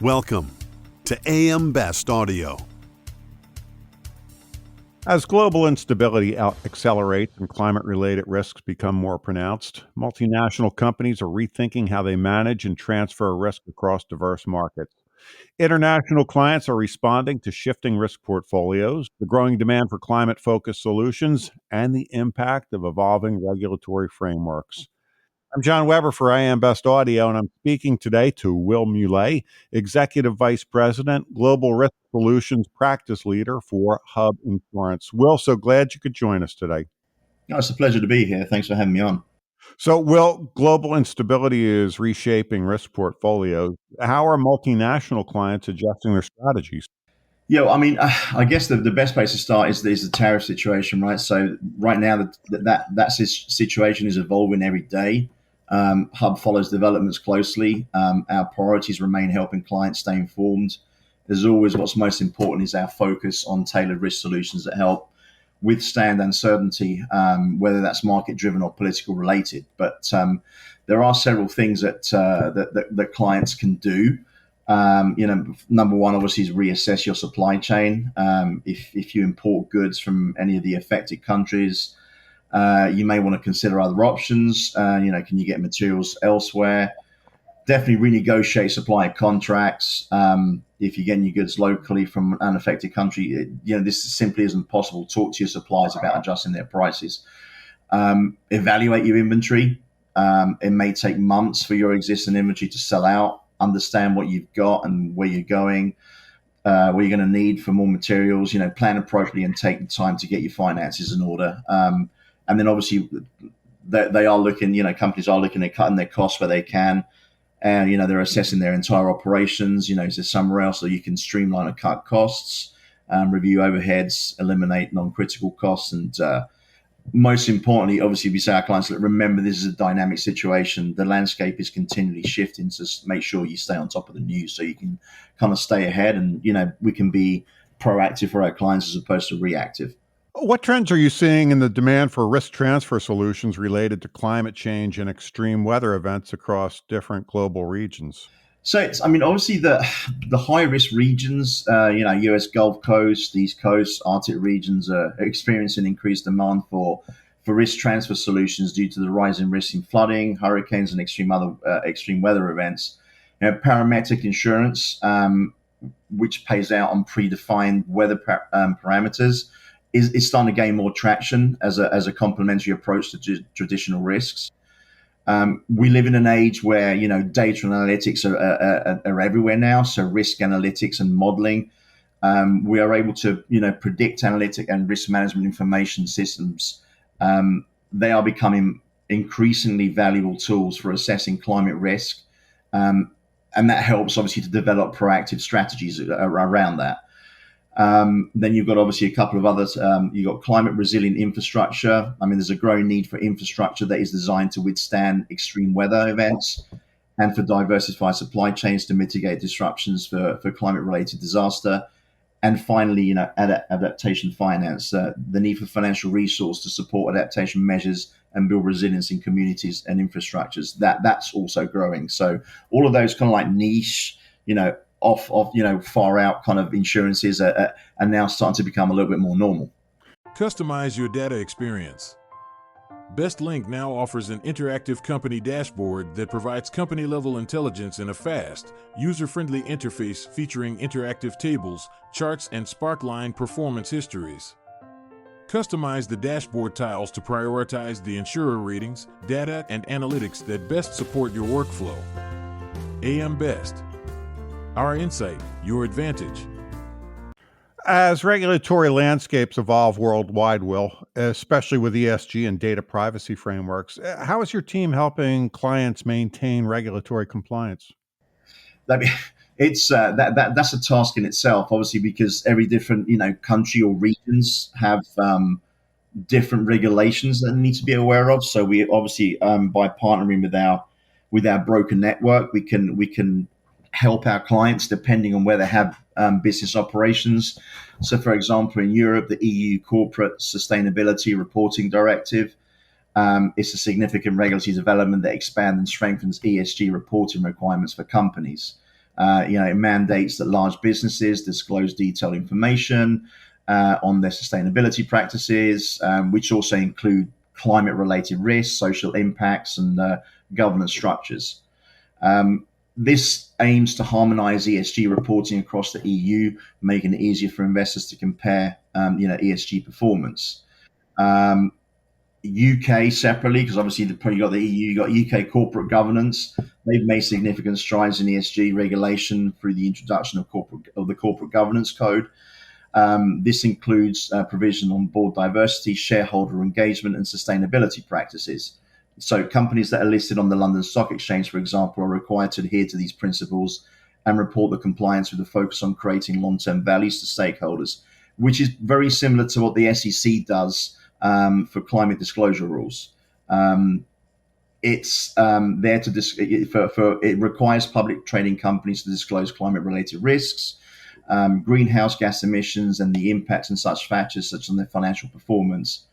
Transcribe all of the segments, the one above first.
Welcome to AM Best Audio. As global instability accelerates and climate-related risks become more pronounced, multinational companies are rethinking how they manage and transfer risk across diverse markets. International clients are responding to shifting risk portfolios, the growing demand for climate-focused solutions, and the impact of evolving regulatory frameworks. I'm John Weber for AM Best Audio, and I'm speaking today to Will Mule, Executive Vice President, Global Risk Solutions Practice Leader for Hub Insurance. Will, so glad you could join us today. No, it's a pleasure to be here. Thanks for having me on. So, Will, global instability is reshaping risk portfolios. How are multinational clients adjusting their strategies? I guess the best place to start is the tariff situation, right? So right now, that situation is evolving every day. Hub follows developments closely. Our priorities remain helping clients stay informed. As always, what's most important is our focus on tailored risk solutions that help withstand uncertainty, whether that's market driven or political related. But there are several things that clients can do. Number one, obviously, is reassess your supply chain. If you import goods from any of the affected countries, you may want to consider other options. Can you get materials elsewhere? Definitely renegotiate supplier contracts. If you're getting your goods locally from an unaffected country, this simply isn't possible. Talk to your suppliers about adjusting their prices. Evaluate your inventory. It may take months for your existing inventory to sell out. Understand what you've got and where you're going, what you're going to need for more materials. Plan appropriately and take the time to get your finances in order. And then obviously, they are looking. Companies are looking at cutting their costs where they can, and they're assessing their entire operations. Is there somewhere else that you can streamline and cut costs, review overheads, eliminate non-critical costs, and most importantly, obviously, we say our clients, remember this is a dynamic situation. The landscape is continually shifting, so make sure you stay on top of the news so you can kind of stay ahead, and we can be proactive for our clients as opposed to reactive. What trends are you seeing in the demand for risk transfer solutions related to climate change and extreme weather events across different global regions? So obviously the high risk regions, U.S. Gulf Coast, East Coast, Arctic regions are experiencing increased demand for risk transfer solutions due to the rising risk in flooding, hurricanes, and extreme weather events. Parametric insurance, which pays out on predefined weather parameters, is starting to gain more traction as a complementary approach to traditional risks. We live in an age where data and analytics are everywhere now. So risk analytics and modeling, we are able to predict analytic and risk management information systems. They are becoming increasingly valuable tools for assessing climate risk, and that helps obviously to develop proactive strategies around that. Then you've got obviously a couple of others. You've got climate resilient infrastructure. There's a growing need for infrastructure that is designed to withstand extreme weather events and for diversified supply chains to mitigate disruptions for climate related disaster. And finally, adaptation finance, the need for financial resource to support adaptation measures and build resilience in communities and infrastructures. That's also growing. So all of those kind of like niche, far out kind of insurances are now starting to become a little bit more normal. Customize your data experience. BestLink now offers an interactive company dashboard that provides company-level intelligence in a fast, user-friendly interface featuring interactive tables, charts, and Sparkline performance histories. Customize the dashboard tiles to prioritize the insurer ratings, data, and analytics that best support your workflow. AM Best. Our insight, your advantage. As regulatory landscapes evolve worldwide, Will, especially with ESG and data privacy frameworks, how is your team helping clients maintain regulatory compliance? It's that's a task in itself, obviously, because every different country or regions have different regulations that need to be aware of. So we obviously, by partnering with our broker network, we can help our clients depending on where they have business operations. So, for example, in Europe, the EU Corporate Sustainability Reporting Directive is a significant regulatory development that expands and strengthens ESG reporting requirements for companies. It mandates that large businesses disclose detailed information on their sustainability practices, which also include climate-related risks, social impacts, and governance structures. This aims to harmonize ESG reporting across the EU, making it easier for investors to compare, ESG performance. UK separately, because obviously you got the EU, you got UK corporate governance. They've made significant strides in ESG regulation through the introduction of the corporate governance code. This includes provision on board diversity, shareholder engagement, and sustainability practices. So companies that are listed on the London Stock Exchange, for example, are required to adhere to these principles and report the compliance with a focus on creating long-term values to stakeholders, which is very similar to what the SEC does for climate disclosure rules. It's there to it requires public trading companies to disclose climate-related risks, greenhouse gas emissions, and the impacts and such factors such on their financial performance.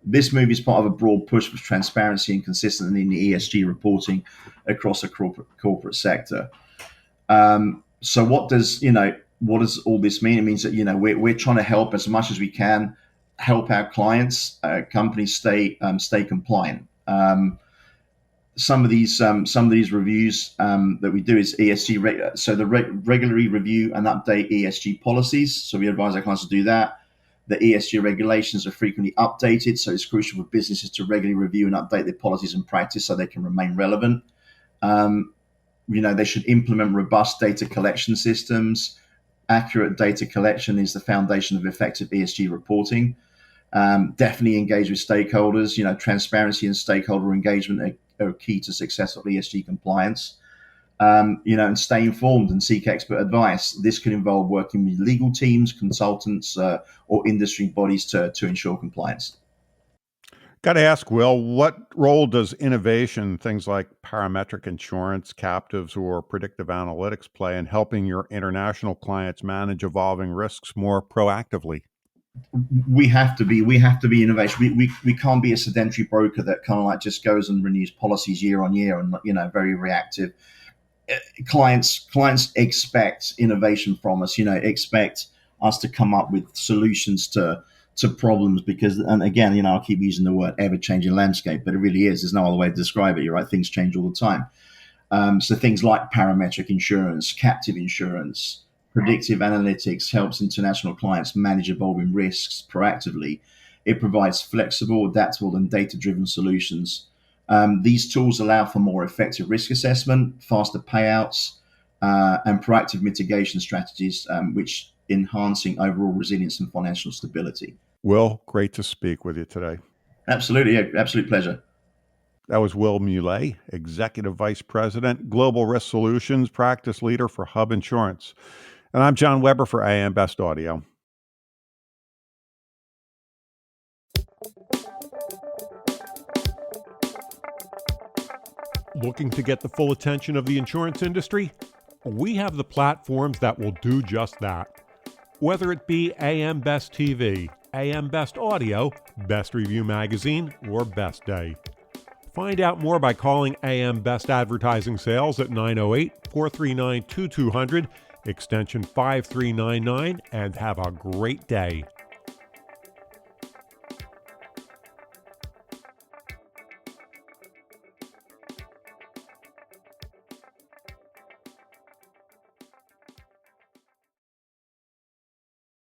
This move is part of a broad push for transparency and consistency in the ESG reporting across the corporate sector. So what does all this mean? It means that we're trying to help as much as we can, help our clients, companies stay compliant. Some of these reviews that we do is ESG. So regularly review and update ESG policies. So we advise our clients to do that. The ESG regulations are frequently updated, so it's crucial for businesses to regularly review and update their policies and practice so they can remain relevant. They should implement robust data collection systems. Accurate data collection is the foundation of effective ESG reporting. Definitely engage with stakeholders. Transparency and stakeholder engagement are key to successful ESG compliance. And stay informed and seek expert advice. This could involve working with legal teams, consultants, or industry bodies to ensure compliance. Got to ask, Will, what role does innovation, things like parametric insurance, captives, or predictive analytics play in helping your international clients manage evolving risks more proactively? We have to be innovation. We can't be a sedentary broker that kind of like just goes and renews policies year on year and very reactive. Clients expect innovation from us. Expect us to come up with solutions to problems because, and again, I'll keep using the word ever-changing landscape, but it really is. There's no other way to describe it. You're right. Things change all the time. So things like parametric insurance, captive insurance, predictive analytics helps international clients manage evolving risks proactively. It provides flexible, adaptable, and data-driven solutions. These tools allow for more effective risk assessment, faster payouts, and proactive mitigation strategies, which enhancing overall resilience and financial stability. Will, great to speak with you today. Absolutely. Yeah, absolute pleasure. That was Will Mule, Executive Vice President, Global Risk Solutions Practice Leader for Hub Insurance. And I'm John Weber for AM Best Audio. Looking to get the full attention of the insurance industry? We have the platforms that will do just that. Whether it be AM Best TV, AM Best Audio, Best Review Magazine, or Best Day. Find out more by calling AM Best Advertising Sales at 908-439-2200, extension 5399, and have a great day.